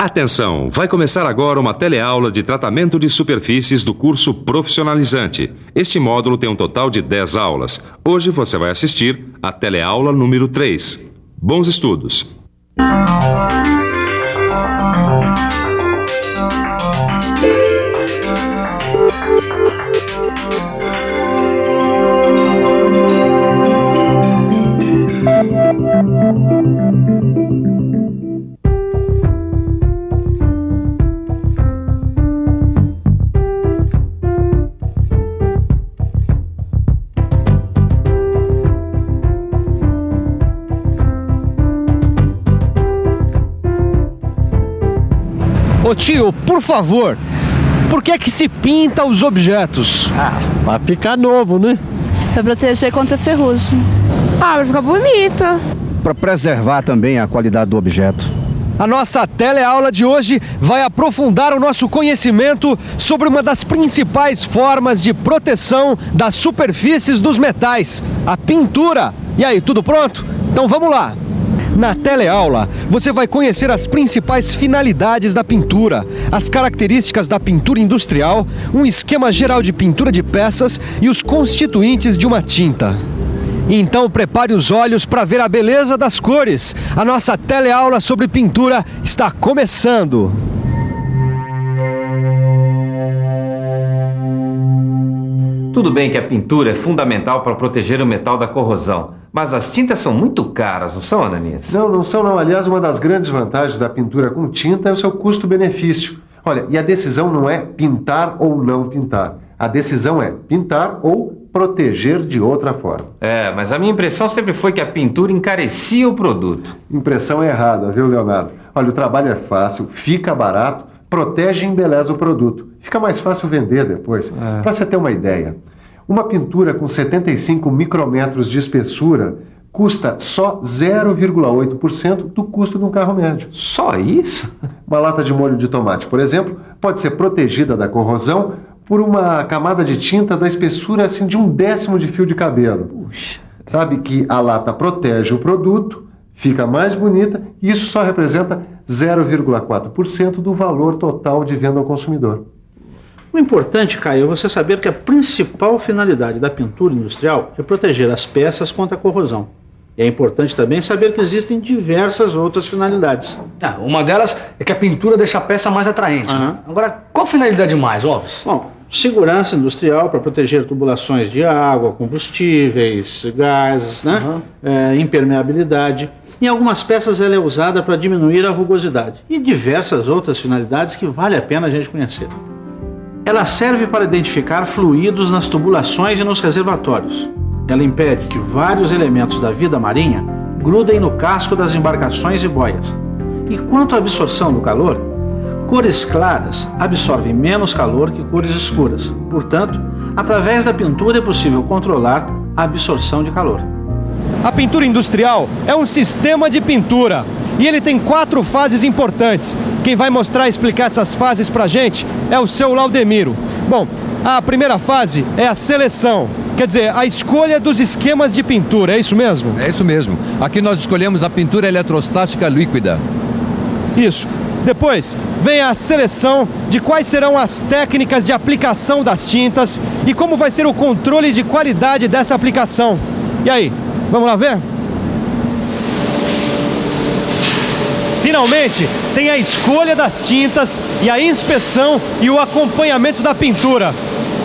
Atenção, vai começar agora uma teleaula de tratamento de superfícies do curso profissionalizante. Este módulo tem um total de 10 aulas. Hoje você vai assistir a teleaula número 3. Bons estudos! Ô tio, por favor, por que se pinta os objetos? Pra ficar novo, né? Pra proteger contra ferrugem. Pra ficar bonita. Pra preservar também a qualidade do objeto. A nossa teleaula de hoje vai aprofundar o nosso conhecimento sobre uma das principais formas de proteção das superfícies dos metais, a pintura. E aí, tudo pronto? Então vamos lá! Na teleaula, você vai conhecer as principais finalidades da pintura, as características da pintura industrial, um esquema geral de pintura de peças e os constituintes de uma tinta. Então prepare os olhos para ver a beleza das cores. A nossa teleaula sobre pintura está começando. Tudo bem que a pintura é fundamental para proteger o metal da corrosão, mas as tintas são muito caras, não são, Ananias? Não são não. Aliás, uma das grandes vantagens da pintura com tinta é o seu custo-benefício. Olha, e a decisão não é pintar ou não pintar. A decisão é pintar ou proteger de outra forma. Mas a minha impressão sempre foi que a pintura encarecia o produto. Impressão errada, viu, Leonardo? Olha, o trabalho é fácil, fica barato, protege e embeleza o produto. Fica mais fácil vender depois. Para você ter uma ideia, uma pintura com 75 micrômetros de espessura custa só 0,8% do custo de um carro médio. Só isso? Uma lata de molho de tomate, por exemplo, pode ser protegida da corrosão por uma camada de tinta da espessura assim, de 1/10 de fio de cabelo. Puxa. Sabe que a lata protege o produto, fica mais bonita e isso só representa 0,4% do valor total de venda ao consumidor. O importante, Caio, é você saber que a principal finalidade da pintura industrial é proteger as peças contra a corrosão. E é importante também saber que existem diversas outras finalidades. Uma delas é que a pintura deixa a peça mais atraente. Né? Agora, qual finalidade mais, Alves? Bom, segurança industrial para proteger tubulações de água, combustíveis, gases, né? Impermeabilidade. Em algumas peças ela é usada para diminuir a rugosidade. E diversas outras finalidades que vale a pena a gente conhecer. Ela serve para identificar fluidos nas tubulações e nos reservatórios. Ela impede que vários elementos da vida marinha grudem no casco das embarcações e boias. E quanto à absorção do calor, cores claras absorvem menos calor que cores escuras. Portanto, através da pintura é possível controlar a absorção de calor. A pintura industrial é um sistema de pintura e ele tem 4 fases importantes. Quem vai mostrar e explicar essas fases pra gente é o seu Laudemiro. Bom, a primeira fase é a seleção, quer dizer, a escolha dos esquemas de pintura, é isso mesmo? É isso mesmo. Aqui nós escolhemos a pintura eletrostática líquida. Isso. Depois vem a seleção de quais serão as técnicas de aplicação das tintas e como vai ser o controle de qualidade dessa aplicação. E aí, vamos lá ver? Finalmente, tem a escolha das tintas e a inspeção e o acompanhamento da pintura.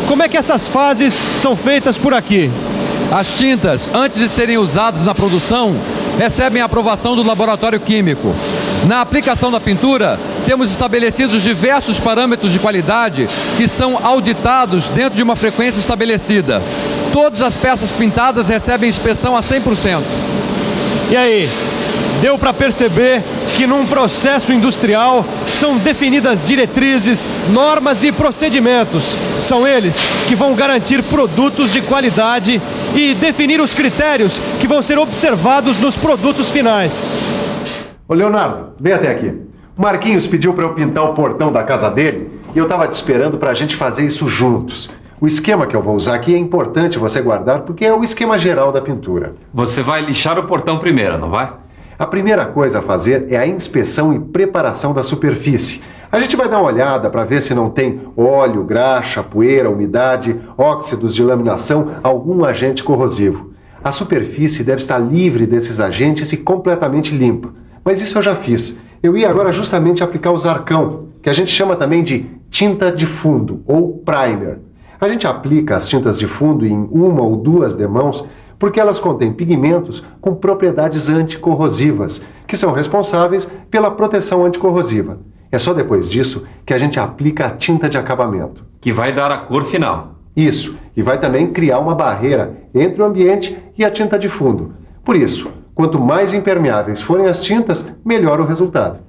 Como é que essas fases são feitas por aqui? As tintas, antes de serem usadas na produção, recebem a aprovação do laboratório químico. Na aplicação da pintura, temos estabelecidos diversos parâmetros de qualidade que são auditados dentro de uma frequência estabelecida. Todas as peças pintadas recebem inspeção a 100%. E aí, deu para perceber que num processo industrial são definidas diretrizes, normas e procedimentos. São eles que vão garantir produtos de qualidade e definir os critérios que vão ser observados nos produtos finais. Ô Leonardo, vem até aqui. O Marquinhos pediu para eu pintar o portão da casa dele e eu estava te esperando para a gente fazer isso juntos. O esquema que eu vou usar aqui é importante você guardar porque é o esquema geral da pintura. Você vai lixar o portão primeiro, não vai? A primeira coisa a fazer é a inspeção e preparação da superfície. A gente vai dar uma olhada para ver se não tem óleo, graxa, poeira, umidade, óxidos de laminação, algum agente corrosivo. A superfície deve estar livre desses agentes e completamente limpa. Mas isso eu já fiz. Eu ia agora justamente aplicar o Zarcão, que a gente chama também de tinta de fundo ou primer. A gente aplica as tintas de fundo em 1 ou 2 demãos porque elas contêm pigmentos com propriedades anticorrosivas, que são responsáveis pela proteção anticorrosiva. É só depois disso que a gente aplica a tinta de acabamento. Que vai dar a cor final. Isso, e vai também criar uma barreira entre o ambiente e a tinta de fundo. Por isso, quanto mais impermeáveis forem as tintas, melhor o resultado.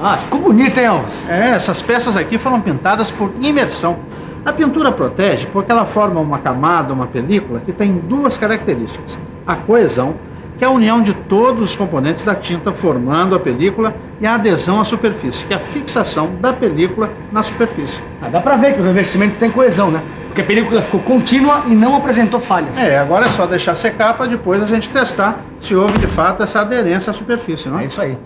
Ah, ficou bonito, hein, Alves? Essas peças aqui foram pintadas por imersão. A pintura protege porque ela forma uma camada, uma película, que tem 2 características. A coesão, que é a união de todos os componentes da tinta formando a película, e a adesão à superfície, que é a fixação da película na superfície. Dá pra ver que o revestimento tem coesão, né? Porque a película ficou contínua e não apresentou falhas. Agora é só deixar secar para depois a gente testar se houve de fato essa aderência à superfície, não é? É isso aí.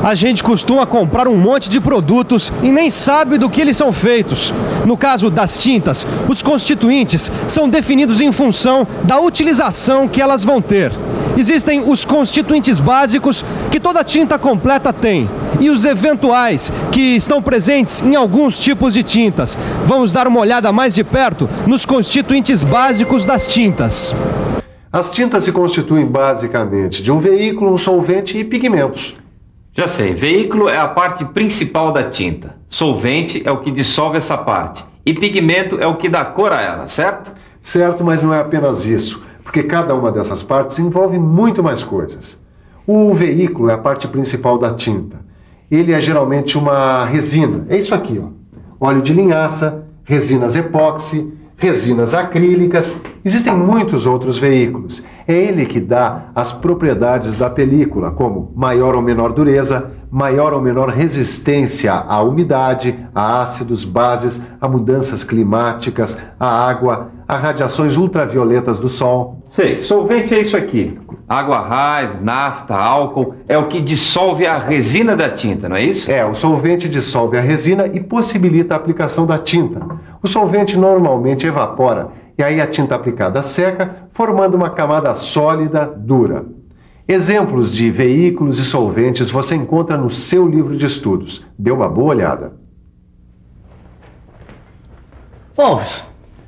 A gente costuma comprar um monte de produtos e nem sabe do que eles são feitos. No caso das tintas, os constituintes são definidos em função da utilização que elas vão ter. Existem os constituintes básicos, que toda tinta completa tem, e os eventuais, que estão presentes em alguns tipos de tintas. Vamos dar uma olhada mais de perto nos constituintes básicos das tintas. As tintas se constituem basicamente de um veículo, um solvente e pigmentos. Já sei, veículo é a parte principal da tinta. Solvente é o que dissolve essa parte. E pigmento é o que dá cor a ela, certo? Certo, mas não é apenas isso, porque cada uma dessas partes envolve muito mais coisas. O veículo é a parte principal da tinta. Ele é geralmente uma resina. É isso aqui, ó. Óleo de linhaça, resinas epóxi, resinas acrílicas. Existem muitos outros veículos. É ele que dá as propriedades da película, como maior ou menor dureza, maior ou menor resistência à umidade, a ácidos, bases, a mudanças climáticas, a água, a radiações ultravioletas do sol. Sei, solvente é isso aqui. Água raiz, nafta, álcool, é o que dissolve a resina da tinta, não é isso? O solvente dissolve a resina e possibilita a aplicação da tinta. O solvente normalmente evapora e aí a tinta aplicada seca, formando uma camada sólida, dura. Exemplos de veículos e solventes você encontra no seu livro de estudos. Dê uma boa olhada. Alves,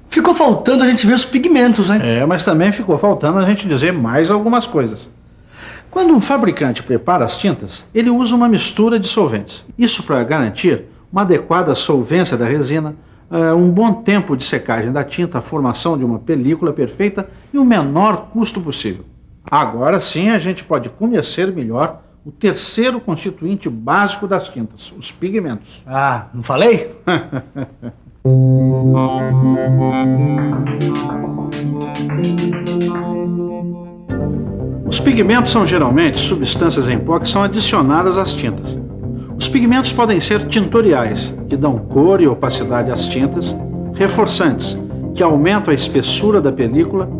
ficou faltando a gente ver os pigmentos, hein? Mas também ficou faltando a gente dizer mais algumas coisas. Quando um fabricante prepara as tintas, ele usa uma mistura de solventes. Isso para garantir uma adequada solvência da resina, um bom tempo de secagem da tinta, a formação de uma película perfeita e o menor custo possível. Agora sim a gente pode conhecer melhor o terceiro constituinte básico das tintas, os pigmentos. Ah, não falei? Os pigmentos são geralmente substâncias em pó que são adicionadas às tintas. Os pigmentos podem ser tintoriais, que dão cor e opacidade às tintas, reforçantes, que aumentam a espessura da película,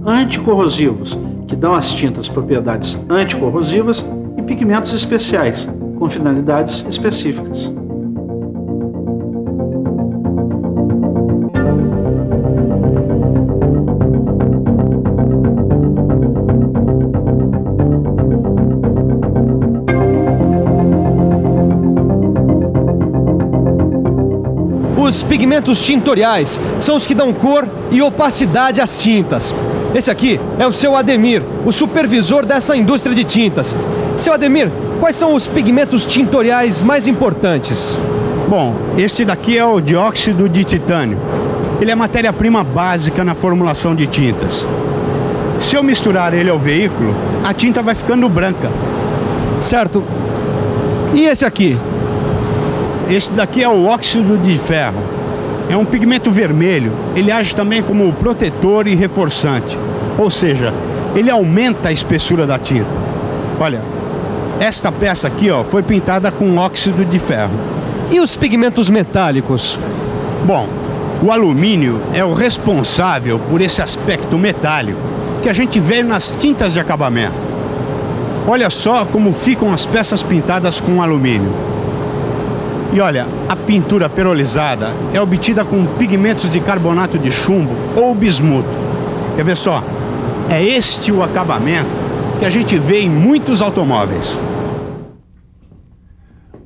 anticorrosivos, que dão às tintas propriedades anticorrosivas, e pigmentos especiais, com finalidades específicas. Os pigmentos tintoriais são os que dão cor e opacidade às tintas. Esse aqui é o seu Ademir, o supervisor dessa indústria de tintas. Seu Ademir, quais são os pigmentos tintoriais mais importantes? Bom, este daqui é o dióxido de titânio. Ele é a matéria-prima básica na formulação de tintas. Se eu misturar ele ao veículo, a tinta vai ficando branca. Certo. E esse aqui? Esse daqui é o óxido de ferro. É um pigmento vermelho. Ele age também como protetor e reforçante. Ou seja, ele aumenta a espessura da tinta. Olha, esta peça aqui, ó, foi pintada com óxido de ferro. E os pigmentos metálicos? Bom, o alumínio é o responsável por esse aspecto metálico que a gente vê nas tintas de acabamento. Olha só como ficam as peças pintadas com alumínio. E olha, a pintura perolizada é obtida com pigmentos de carbonato de chumbo ou bismuto. Quer ver só? É este o acabamento que a gente vê em muitos automóveis.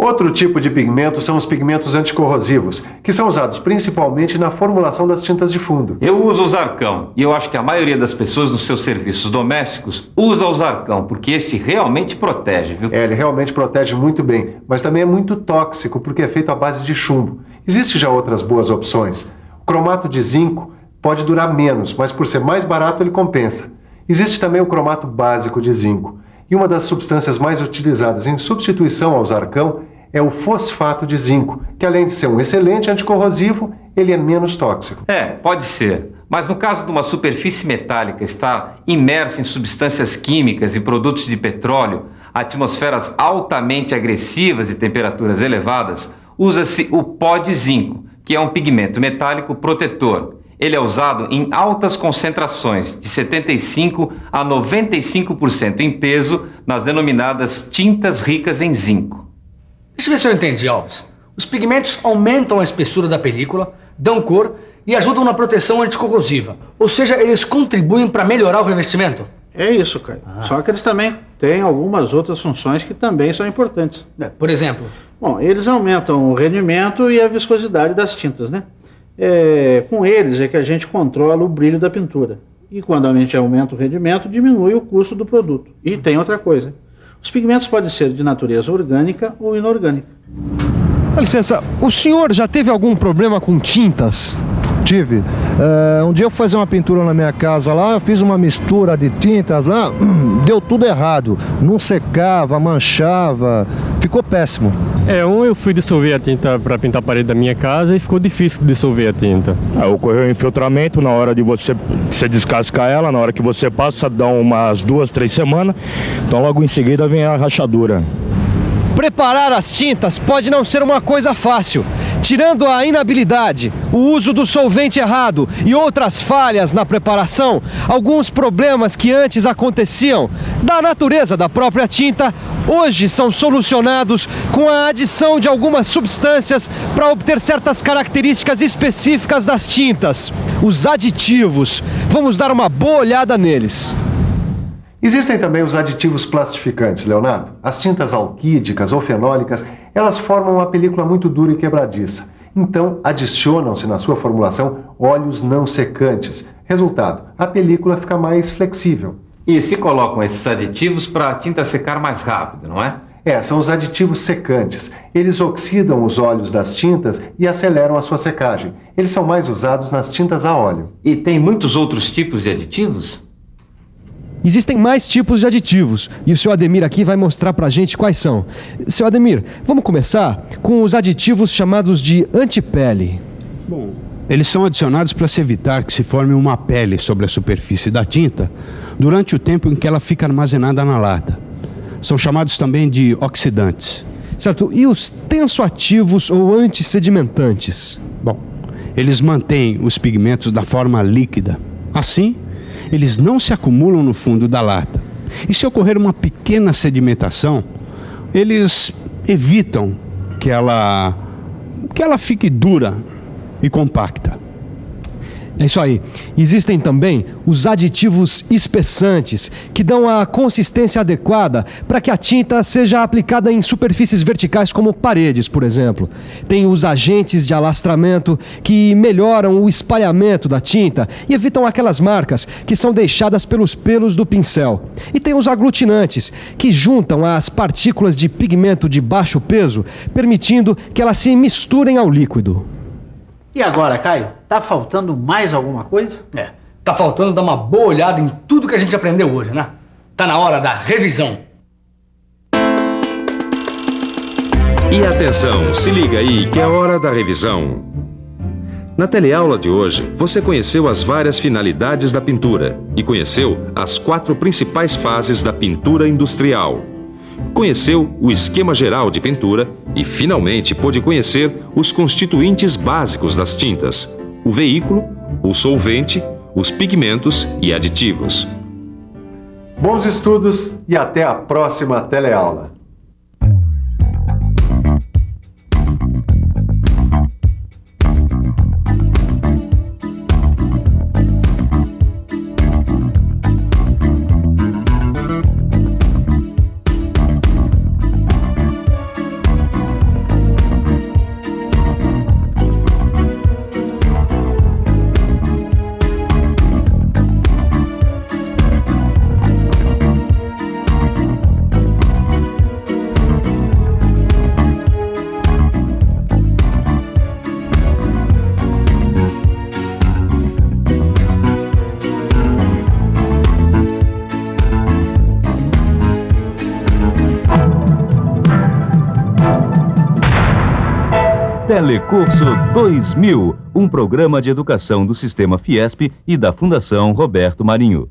Outro tipo de pigmento são os pigmentos anticorrosivos, que são usados principalmente na formulação das tintas de fundo. Eu uso o Zarcão e eu acho que a maioria das pessoas nos seus serviços domésticos usa o Zarcão, porque esse realmente protege, viu? Ele realmente protege muito bem, mas também é muito tóxico porque é feito à base de chumbo. Existem já outras boas opções. O cromato de zinco pode durar menos, mas por ser mais barato ele compensa. Existe também o cromato básico de zinco. E uma das substâncias mais utilizadas em substituição ao Zarcão é o fosfato de zinco, que além de ser um excelente anticorrosivo, ele é menos tóxico. Pode ser. Mas no caso de uma superfície metálica estar imersa em substâncias químicas e produtos de petróleo, atmosferas altamente agressivas e temperaturas elevadas, usa-se o pó de zinco, que é um pigmento metálico protetor. Ele é usado em altas concentrações, de 75% a 95% em peso, nas denominadas tintas ricas em zinco. Deixa eu ver se eu entendi, Alves. Os pigmentos aumentam a espessura da película, dão cor e ajudam na proteção anticorrosiva. Ou seja, eles contribuem para melhorar o revestimento? É isso, Caio. Só que eles também têm algumas outras funções que também são importantes. Por exemplo? Bom, eles aumentam o rendimento e a viscosidade das tintas, né? Com eles é que a gente controla o brilho da pintura. E quando a gente aumenta o rendimento, diminui o custo do produto. E tem outra coisa. Os pigmentos podem ser de natureza orgânica ou inorgânica. Dá licença, o senhor já teve algum problema com tintas? Tive. Um dia eu fui fazer uma pintura na minha casa lá, eu fiz uma mistura de tintas lá, deu tudo errado. Não secava, manchava, ficou péssimo. Eu fui dissolver a tinta para pintar a parede da minha casa e ficou difícil dissolver a tinta. Ocorreu um infiltramento na hora de você descascar ela, na hora que você passa, dá umas 2, 3 semanas, então logo em seguida vem a rachadura. Preparar as tintas pode não ser uma coisa fácil. Tirando a inabilidade, o uso do solvente errado e outras falhas na preparação, alguns problemas que antes aconteciam da natureza da própria tinta, hoje são solucionados com a adição de algumas substâncias para obter certas características específicas das tintas, os aditivos. Vamos dar uma boa olhada neles. Existem também os aditivos plastificantes, Leonardo. As tintas alquídicas ou fenólicas, elas formam uma película muito dura e quebradiça. Então, adicionam-se na sua formulação óleos não secantes. Resultado, a película fica mais flexível. E se colocam esses aditivos para a tinta secar mais rápido, não é? São os aditivos secantes. Eles oxidam os óleos das tintas e aceleram a sua secagem. Eles são mais usados nas tintas a óleo. E tem muitos outros tipos de aditivos? Existem mais tipos de aditivos e o seu Ademir aqui vai mostrar pra gente quais são. Seu Ademir, vamos começar com os aditivos chamados de antipele. Bom, eles são adicionados para se evitar que se forme uma pele sobre a superfície da tinta durante o tempo em que ela fica armazenada na lata. São chamados também de oxidantes. Certo, e os tensoativos ou antissedimentantes? Bom, eles mantêm os pigmentos da forma líquida. Assim, eles não se acumulam no fundo da lata. E se ocorrer uma pequena sedimentação, eles evitam que ela fique dura e compacta. É isso aí. Existem também os aditivos espessantes, que dão a consistência adequada para que a tinta seja aplicada em superfícies verticais como paredes, por exemplo. Tem os agentes de alastramento, que melhoram o espalhamento da tinta e evitam aquelas marcas que são deixadas pelos pelos do pincel. E tem os aglutinantes, que juntam as partículas de pigmento de baixo peso, permitindo que elas se misturem ao líquido. E agora, Caio, tá faltando mais alguma coisa? Tá faltando dar uma boa olhada em tudo que a gente aprendeu hoje, né? Tá na hora da revisão. E atenção, se liga aí que é hora da revisão. Na teleaula de hoje, você conheceu as várias finalidades da pintura e conheceu as 4 principais fases da pintura industrial. Conheceu o esquema geral de pintura e, finalmente, pôde conhecer os constituintes básicos das tintas, o veículo, o solvente, os pigmentos e aditivos. Bons estudos e até a próxima teleaula. Telecurso 2000, um programa de educação do Sistema Fiesp e da Fundação Roberto Marinho.